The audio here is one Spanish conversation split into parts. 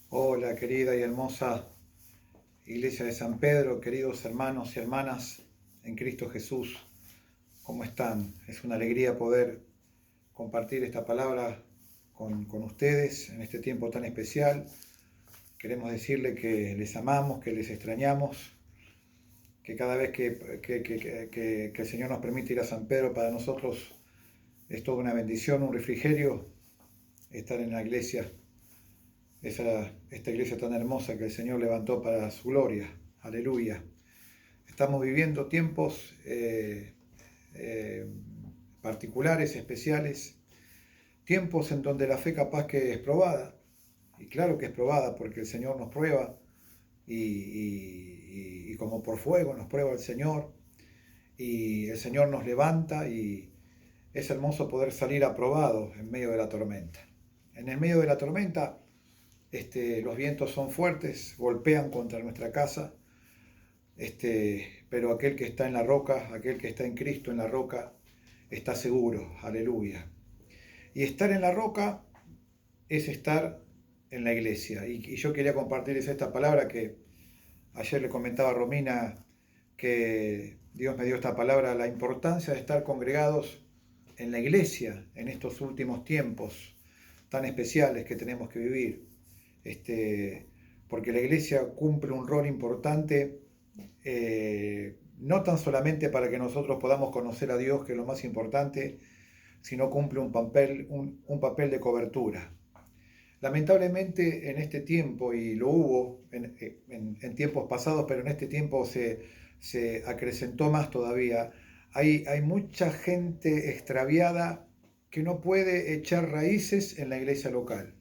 Hola, querida y hermosa Iglesia de San Pedro, queridos hermanos y hermanas en Cristo Jesús, ¿cómo están? Es una alegría poder compartir esta palabra con ustedes en este tiempo tan especial. Queremos decirle que les amamos, que les extrañamos, que cada vez que el Señor nos permite ir a San Pedro, para nosotros es toda una bendición, un refrigerio estar en la iglesia. Esta iglesia tan hermosa que el Señor levantó para su gloria. Aleluya. Estamos viviendo tiempos particulares, especiales, tiempos en donde la fe capaz que es probada. Y claro que es probada porque el Señor nos prueba y como por fuego nos prueba el Señor y el Señor nos levanta y es hermoso poder salir aprobado en medio de la tormenta. En el medio de la tormenta los vientos son fuertes, golpean contra nuestra casa, pero aquel que está en la roca, aquel que está en Cristo en la roca, está seguro, aleluya. Y estar en la roca es estar en la iglesia. Y yo quería compartirles esta palabra que ayer le comentaba a Romina, que Dios me dio esta palabra, la importancia de estar congregados en la iglesia en estos últimos tiempos tan especiales que tenemos que vivir. Porque la iglesia cumple un rol importante, no tan solamente para que nosotros podamos conocer a Dios, que es lo más importante, sino cumple un papel de cobertura. Lamentablemente en este tiempo, y lo hubo en tiempos pasados, pero en este tiempo se acrecentó más todavía, hay mucha gente extraviada que no puede echar raíces en la iglesia local.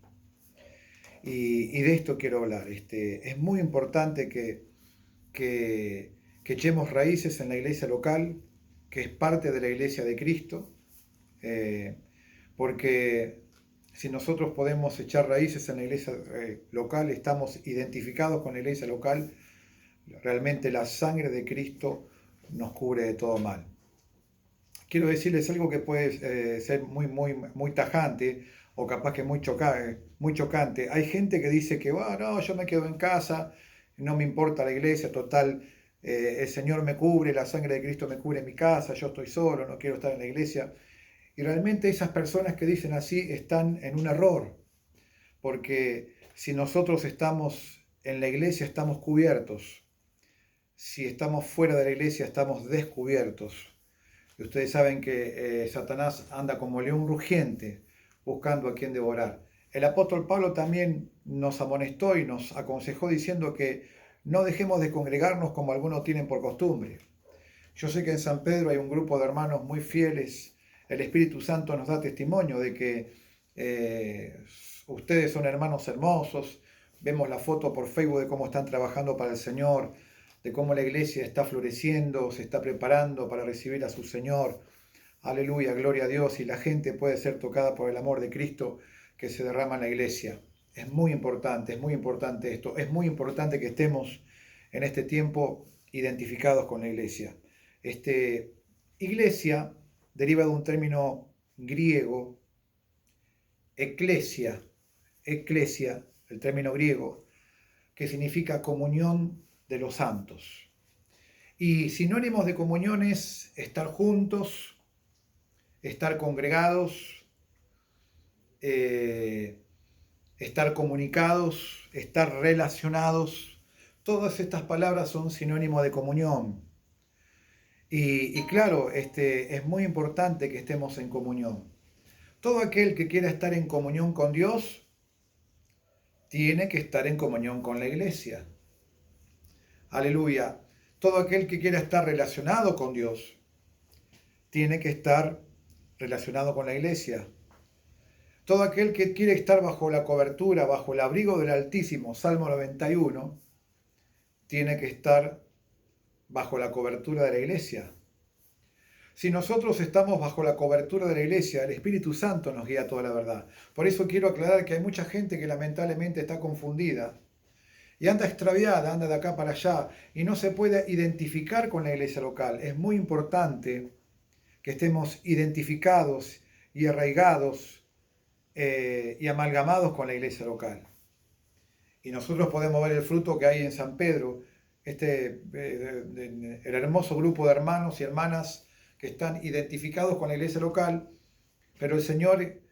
Y de esto quiero hablar. Es muy importante que echemos raíces en la iglesia local, que es parte de la iglesia de Cristo, eh, porque si nosotros podemos echar raíces en la iglesia local, estamos identificados con la iglesia local, realmente la sangre de Cristo nos cubre de todo mal. Quiero decirles algo que puede ser muy tajante o capaz que muy chocante. Hay gente que dice que, bueno, no, yo me quedo en casa, no me importa la iglesia, total, el Señor me cubre, la sangre de Cristo me cubre en mi casa, yo estoy solo, no quiero estar en la iglesia. Y realmente esas personas que dicen así están en un error, porque si nosotros estamos en la iglesia estamos cubiertos, si estamos fuera de la iglesia estamos descubiertos. Y ustedes saben que Satanás anda como león rugiente buscando a quien devorar. El apóstol Pablo también nos amonestó y nos aconsejó diciendo que no dejemos de congregarnos como algunos tienen por costumbre. Yo sé que en San Pedro hay un grupo de hermanos muy fieles. El Espíritu Santo nos da testimonio de que ustedes son hermanos hermosos. Vemos la foto por Facebook de cómo están trabajando para el Señor, de cómo la iglesia está floreciendo, se está preparando para recibir a su Señor. Aleluya, gloria a Dios. Y la gente puede ser tocada por el amor de Cristo que se derrama en la iglesia. Es muy importante esto. Es muy importante que estemos en este tiempo identificados con la iglesia. Iglesia deriva de un término griego, eclesia, el término griego, que significa comunión de los santos. Y sinónimos de comunión es estar juntos, estar congregados, eh, estar comunicados, estar relacionados. Todas estas palabras son sinónimo de comunión. Y claro, es muy importante que estemos en comunión. Todo aquel que quiera estar en comunión con Dios tiene que estar en comunión con la iglesia. Aleluya. Todo aquel que quiera estar relacionado con Dios tiene que estar relacionado con la iglesia. Todo aquel que quiere estar bajo la cobertura, bajo el abrigo del Altísimo, Salmo 91, tiene que estar bajo la cobertura de la iglesia. Si nosotros estamos bajo la cobertura de la iglesia, el Espíritu Santo nos guía a toda la verdad. Por eso quiero aclarar que hay mucha gente que lamentablemente está confundida y anda extraviada, anda de acá para allá y no se puede identificar con la iglesia local. Es muy importante que estemos identificados y arraigados y amalgamados con la iglesia local. Y nosotros podemos ver el fruto que hay en San Pedro, el hermoso grupo de hermanos y hermanas que están identificados con la iglesia local, pero el Señor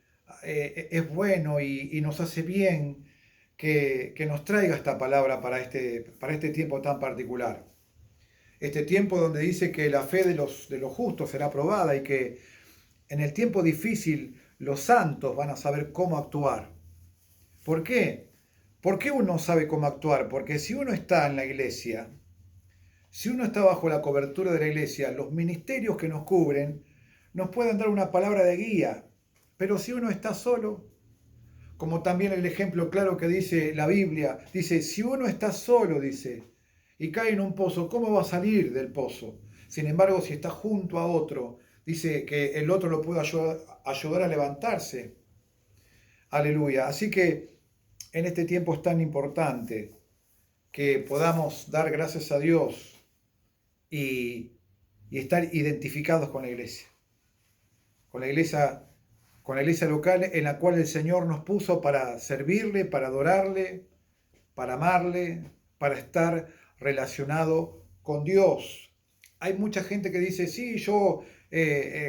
es bueno y nos hace bien que nos traiga esta palabra para este tiempo tan particular. Este tiempo donde dice que la fe de los justos será probada y que en el tiempo difícil los santos van a saber cómo actuar. ¿Por qué? ¿Por qué uno sabe cómo actuar? Porque si uno está en la iglesia, si uno está bajo la cobertura de la iglesia, los ministerios que nos cubren nos pueden dar una palabra de guía. Pero si uno está solo, como también el ejemplo claro que dice la Biblia, dice, si uno está solo, dice, y cae en un pozo, ¿cómo va a salir del pozo? Sin embargo, si está junto a otro, dice que el otro lo puede ayudar a levantarse. Aleluya. Así que en este tiempo es tan importante que podamos dar gracias a Dios y, y estar identificados con la iglesia, con la iglesia local en la cual el Señor nos puso para servirle, para adorarle, para amarle, para estar relacionado con Dios. Hay mucha gente que dice, sí, yo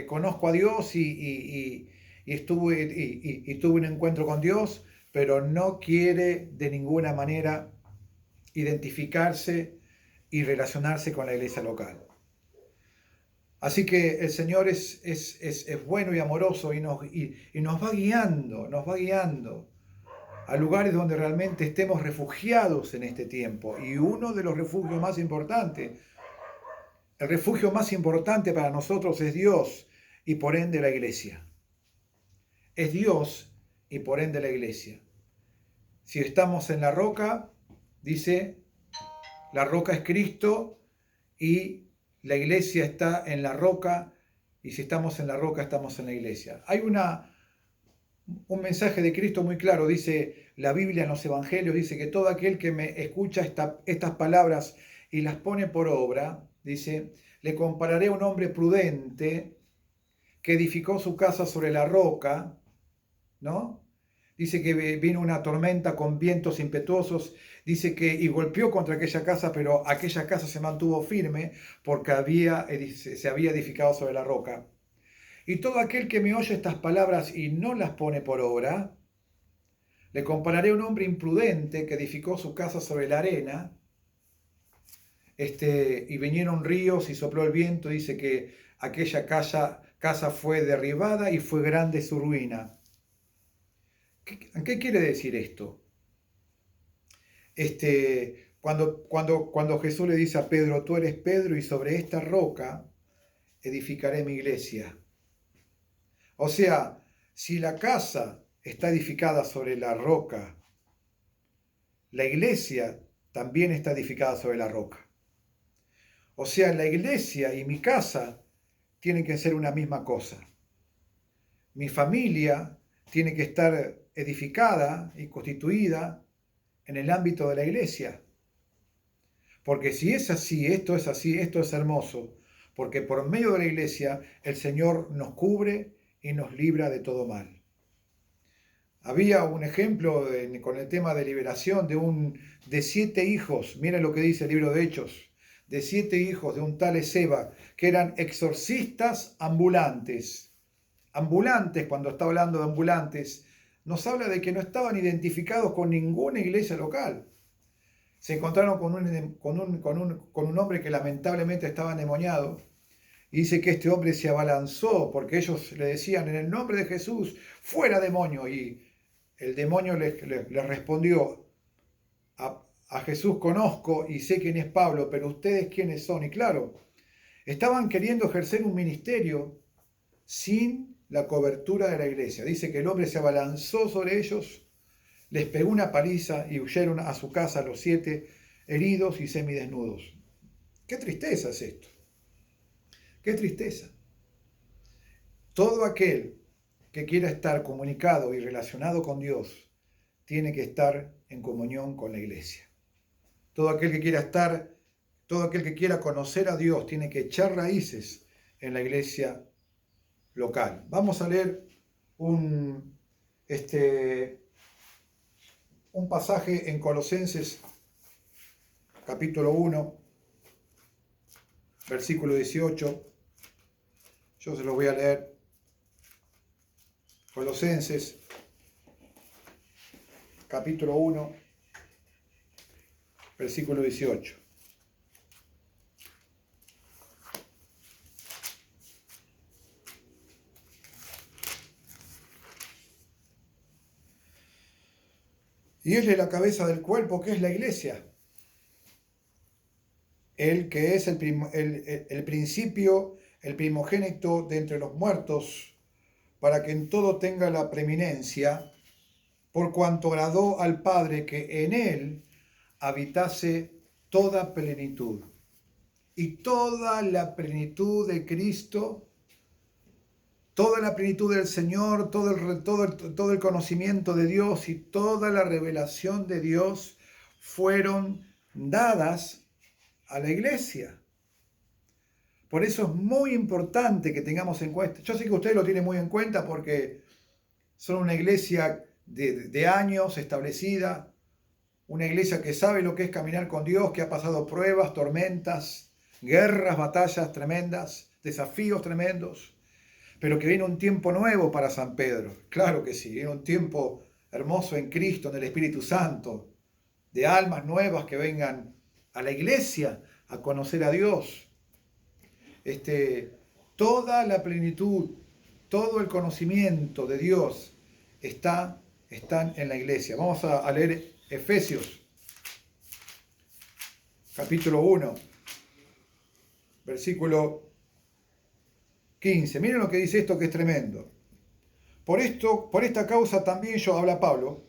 conozco a Dios y tuve un encuentro con Dios, pero no quiere de ninguna manera identificarse y relacionarse con la iglesia local. Así que el Señor es bueno y amoroso y nos va guiando a lugares donde realmente estemos refugiados en este tiempo. Y uno de los refugios más importantes, el refugio más importante para nosotros es Dios y por ende la iglesia. Es Dios y por ende la iglesia. Si estamos en la roca, dice, la roca es Cristo y la iglesia está en la roca, y si estamos en la roca, estamos en la iglesia. Hay un mensaje de Cristo muy claro, dice la Biblia en los Evangelios, dice que todo aquel que me escucha estas palabras y las pone por obra, dice, le compararé a un hombre prudente que edificó su casa sobre la roca, ¿no? Dice que vino una tormenta con vientos impetuosos, dice que y golpeó contra aquella casa, pero aquella casa se mantuvo firme porque se había edificado sobre la roca. Y todo aquel que me oye estas palabras y no las pone por obra, le compararé a un hombre imprudente que edificó su casa sobre la arena, y vinieron ríos y sopló el viento, dice que aquella casa fue derribada y fue grande su ruina. ¿Qué quiere decir esto? Cuando Jesús le dice a Pedro, tú eres Pedro y sobre esta roca edificaré mi iglesia. O sea, si la casa está edificada sobre la roca, la iglesia también está edificada sobre la roca. O sea, la iglesia y mi casa tienen que ser una misma cosa. Mi familia tiene que estar edificada y constituida en el ámbito de la iglesia. Porque si es así, esto es hermoso, porque por medio de la iglesia el Señor nos cubre y nos libra de todo mal. Había un ejemplo con el tema de liberación de 7 hijos, miren lo que dice el libro de Hechos, de 7 hijos de un tal Esceva, que eran exorcistas ambulantes. Ambulantes, cuando está hablando de ambulantes, nos habla de que no estaban identificados con ninguna iglesia local. Se encontraron con un hombre que lamentablemente estaba endemoniado, y dice que este hombre se abalanzó porque ellos le decían en el nombre de Jesús, fuera demonio, y el demonio le respondió, a Jesús conozco y sé quién es Pablo, pero ustedes quiénes son. Y claro, estaban queriendo ejercer un ministerio sin la cobertura de la iglesia. Dice que el hombre se abalanzó sobre ellos, les pegó una paliza y huyeron a su casa los 7 heridos y semidesnudos. Qué tristeza es esto. Qué tristeza. Todo aquel que quiera estar comunicado y relacionado con Dios tiene que estar en comunión con la iglesia. Todo aquel que quiera conocer a Dios tiene que echar raíces en la iglesia local. Vamos a leer un un pasaje en Colosenses capítulo 1, versículo 18. Yo se lo voy a leer. Colosenses capítulo 1, versículo 18. Y Él es la cabeza del cuerpo, que es la iglesia. Él que es el principio, el primogénito de entre los muertos, para que en todo tenga la preeminencia, por cuanto agradó al Padre que en Él habitase toda plenitud. Y toda la plenitud de Cristo, toda la plenitud del Señor, todo el conocimiento de Dios y toda la revelación de Dios fueron dadas a la iglesia. Por eso es muy importante que tengamos en cuenta. Yo sé que ustedes lo tienen muy en cuenta porque son una iglesia de años establecida, una iglesia que sabe lo que es caminar con Dios, que ha pasado pruebas, tormentas, guerras, batallas tremendas, desafíos tremendos, pero que viene un tiempo nuevo para San Pedro. Claro que sí, viene un tiempo hermoso en Cristo, en el Espíritu Santo, de almas nuevas que vengan a la iglesia a conocer a Dios. Toda la plenitud, todo el conocimiento de Dios están en la iglesia. Vamos a leer Efesios, capítulo 1, versículo 15. Miren lo que dice esto, que es tremendo. Por esta causa también yo, habla Pablo,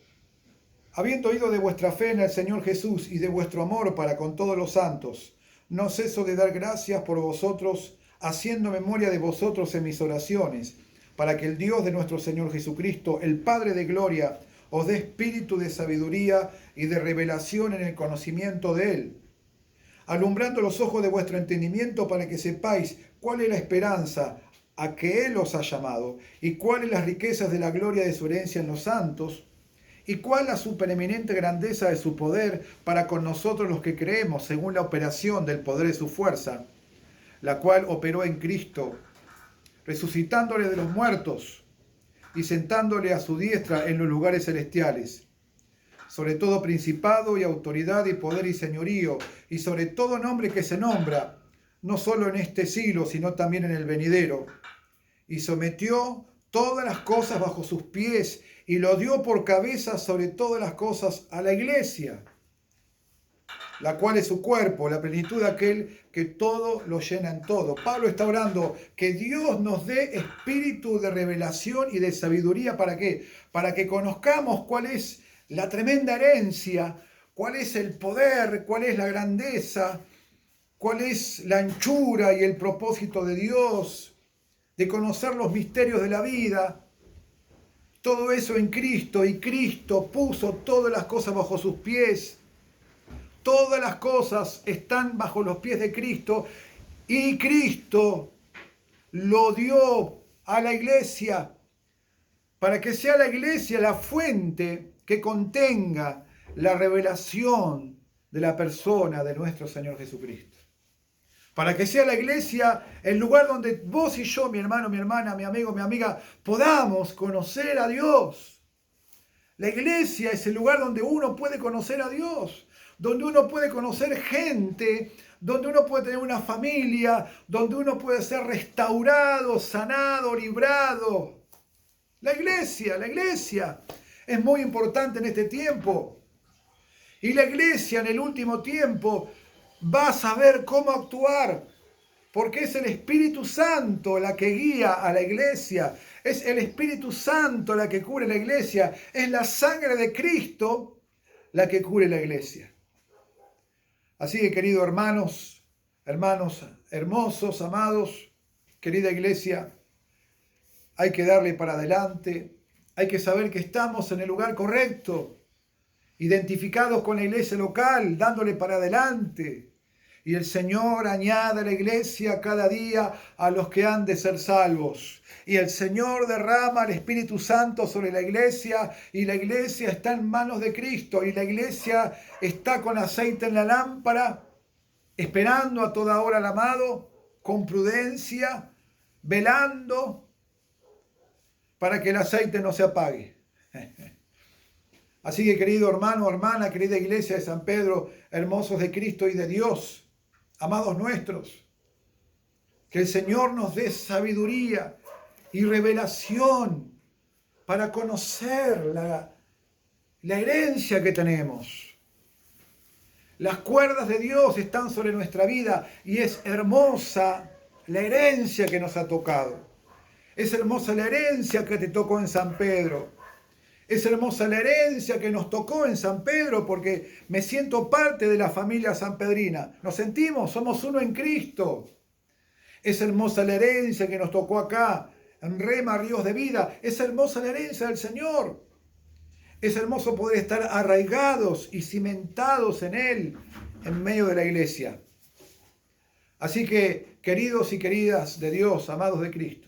habiendo oído de vuestra fe en el Señor Jesús y de vuestro amor para con todos los santos, no ceso de dar gracias por vosotros, haciendo memoria de vosotros en mis oraciones, para que el Dios de nuestro Señor Jesucristo, el Padre de gloria, os dé espíritu de sabiduría y de revelación en el conocimiento de Él, alumbrando los ojos de vuestro entendimiento para que sepáis cuál es la esperanza a que Él os ha llamado y cuáles las riquezas de la gloria de su herencia en los santos, y cuál la supereminente grandeza de su poder para con nosotros los que creemos, según la operación del poder de su fuerza, la cual operó en Cristo, resucitándole de los muertos y sentándole a su diestra en los lugares celestiales, sobre todo principado y autoridad y poder y señorío, y sobre todo nombre que se nombra, no solo en este siglo, sino también en el venidero, y sometió todas las cosas bajo sus pies, y lo dio por cabeza sobre todas las cosas a la iglesia, la cual es su cuerpo, la plenitud de aquel que todo lo llena en todo. Pablo está orando que Dios nos dé espíritu de revelación y de sabiduría. ¿Para qué? Para que conozcamos cuál es la tremenda herencia, cuál es el poder, cuál es la grandeza, cuál es la anchura y el propósito de Dios, de conocer los misterios de la vida. Todo eso en Cristo, y Cristo puso todas las cosas bajo sus pies. Todas las cosas están bajo los pies de Cristo, y Cristo lo dio a la iglesia para que sea la iglesia la fuente que contenga la revelación de la persona de nuestro Señor Jesucristo. Para que sea la iglesia el lugar donde vos y yo, mi hermano, mi hermana, mi amigo, mi amiga, podamos conocer a Dios. La iglesia es el lugar donde uno puede conocer a Dios, donde uno puede conocer gente, donde uno puede tener una familia, donde uno puede ser restaurado, sanado, librado. La iglesia es muy importante en este tiempo. Y la iglesia en el último tiempo va a saber cómo actuar, porque es el Espíritu Santo la que guía a la iglesia, es el Espíritu Santo la que cubre la iglesia, es la sangre de Cristo la que cubre la iglesia. Así que, queridos hermanos hermosos, amados, querida iglesia, hay que darle para adelante, hay que saber que estamos en el lugar correcto, identificados con la iglesia local, dándole para adelante. Y el Señor añade a la iglesia cada día a los que han de ser salvos. Y el Señor derrama el Espíritu Santo sobre la iglesia y la iglesia está en manos de Cristo y la iglesia está con aceite en la lámpara, esperando a toda hora al amado, con prudencia, velando para que el aceite no se apague. Así que, querido hermano, hermana, querida iglesia de San Pedro, hermosos de Cristo y de Dios, amados nuestros, que el Señor nos dé sabiduría y revelación para conocer la herencia que tenemos. Las cuerdas de Dios están sobre nuestra vida y es hermosa la herencia que nos ha tocado. Es hermosa la herencia que te tocó en San Pedro. Es hermosa la herencia que nos tocó en San Pedro porque me siento parte de la familia sanpedrina. Nos sentimos, somos uno en Cristo. Es hermosa la herencia que nos tocó acá, en Rema, Ríos de Vida. Es hermosa la herencia del Señor. Es hermoso poder estar arraigados y cimentados en Él, en medio de la iglesia. Así que, queridos y queridas de Dios, amados de Cristo,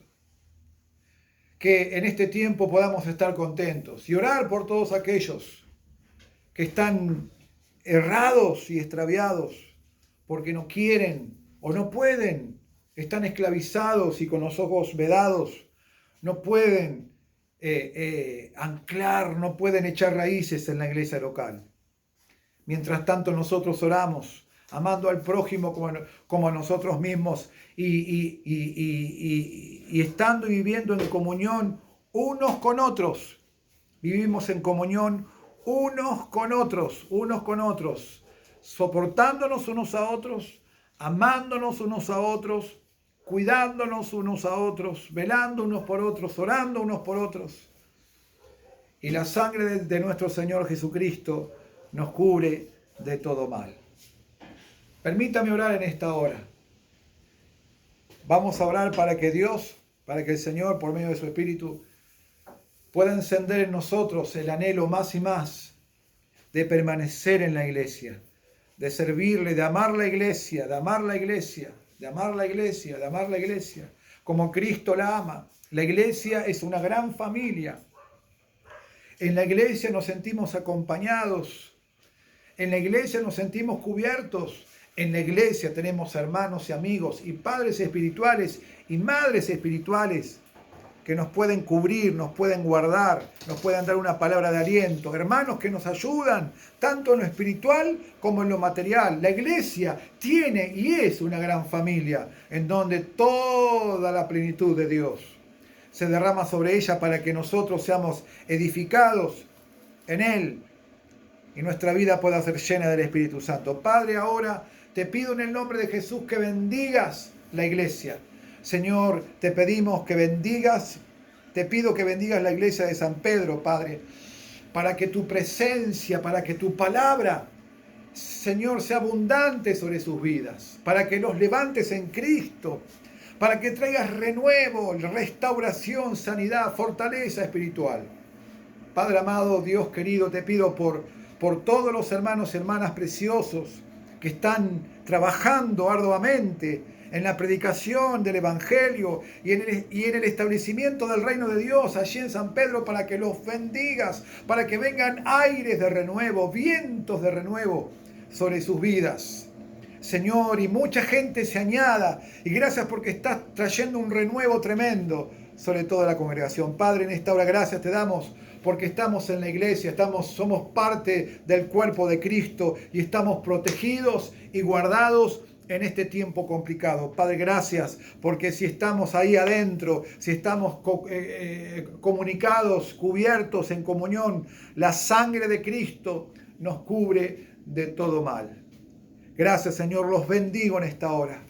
que en este tiempo podamos estar contentos y orar por todos aquellos que están errados y extraviados porque no quieren o no pueden, están esclavizados y con los ojos vedados, no pueden anclar, no pueden echar raíces en la iglesia local. Mientras tanto nosotros oramos, amando al prójimo como a nosotros mismos y estando y viviendo en comunión unos con otros. Vivimos en comunión unos con otros, soportándonos unos a otros, amándonos unos a otros, cuidándonos unos a otros, velando unos por otros, orando unos por otros. Y la sangre de nuestro Señor Jesucristo nos cubre de todo mal. Permítame orar en esta hora. Vamos a orar para que Dios, para que el Señor, por medio de su Espíritu, pueda encender en nosotros el anhelo más y más de permanecer en la iglesia, de servirle, de amar la iglesia, de amar la iglesia, de amar la iglesia, de amar la iglesia, como Cristo la ama. La iglesia es una gran familia. En la iglesia nos sentimos acompañados. En la iglesia nos sentimos cubiertos. En la iglesia tenemos hermanos y amigos y padres espirituales y madres espirituales que nos pueden cubrir, nos pueden guardar, nos pueden dar una palabra de aliento. Hermanos que nos ayudan tanto en lo espiritual como en lo material. La iglesia tiene y es una gran familia en donde toda la plenitud de Dios se derrama sobre ella para que nosotros seamos edificados en Él y nuestra vida pueda ser llena del Espíritu Santo. Padre, ahora te pido en el nombre de Jesús que bendigas la iglesia. Señor, te pedimos que bendigas, te pido que bendigas la iglesia de San Pedro, Padre, para que tu presencia, para que tu palabra, Señor, sea abundante sobre sus vidas, para que los levantes en Cristo, para que traigas renuevo, restauración, sanidad, fortaleza espiritual. Padre amado, Dios querido, te pido por todos los hermanos y hermanas preciosos que están trabajando arduamente en la predicación del Evangelio y en el establecimiento del reino de Dios allí en San Pedro, para que los bendigas, para que vengan aires de renuevo, vientos de renuevo sobre sus vidas. Señor, y mucha gente se añada, y gracias porque estás trayendo un renuevo tremendo sobre toda la congregación. Padre, en esta hora gracias te damos porque estamos en la iglesia, somos parte del cuerpo de Cristo y estamos protegidos y guardados en este tiempo complicado. Padre, gracias porque si estamos ahí adentro, si estamos comunicados, cubiertos en comunión, la sangre de Cristo nos cubre de todo mal. Gracias, Señor, los bendigo en esta hora.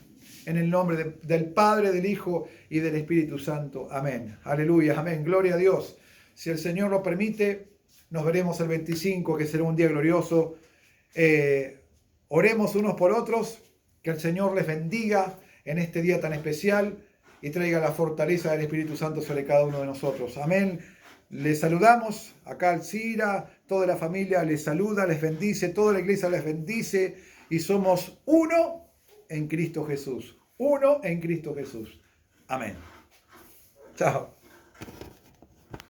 En el nombre del Padre, del Hijo y del Espíritu Santo. Amén. Aleluya, amén. Gloria a Dios. Si el Señor lo permite, nos veremos el 25, que será un día glorioso. Oremos unos por otros, que el Señor les bendiga en este día tan especial y traiga la fortaleza del Espíritu Santo sobre cada uno de nosotros. Amén. Les saludamos, acá Alcira, toda la familia les saluda, les bendice, toda la iglesia les bendice y somos uno en Cristo Jesús. Uno en Cristo Jesús. Amén. Chao.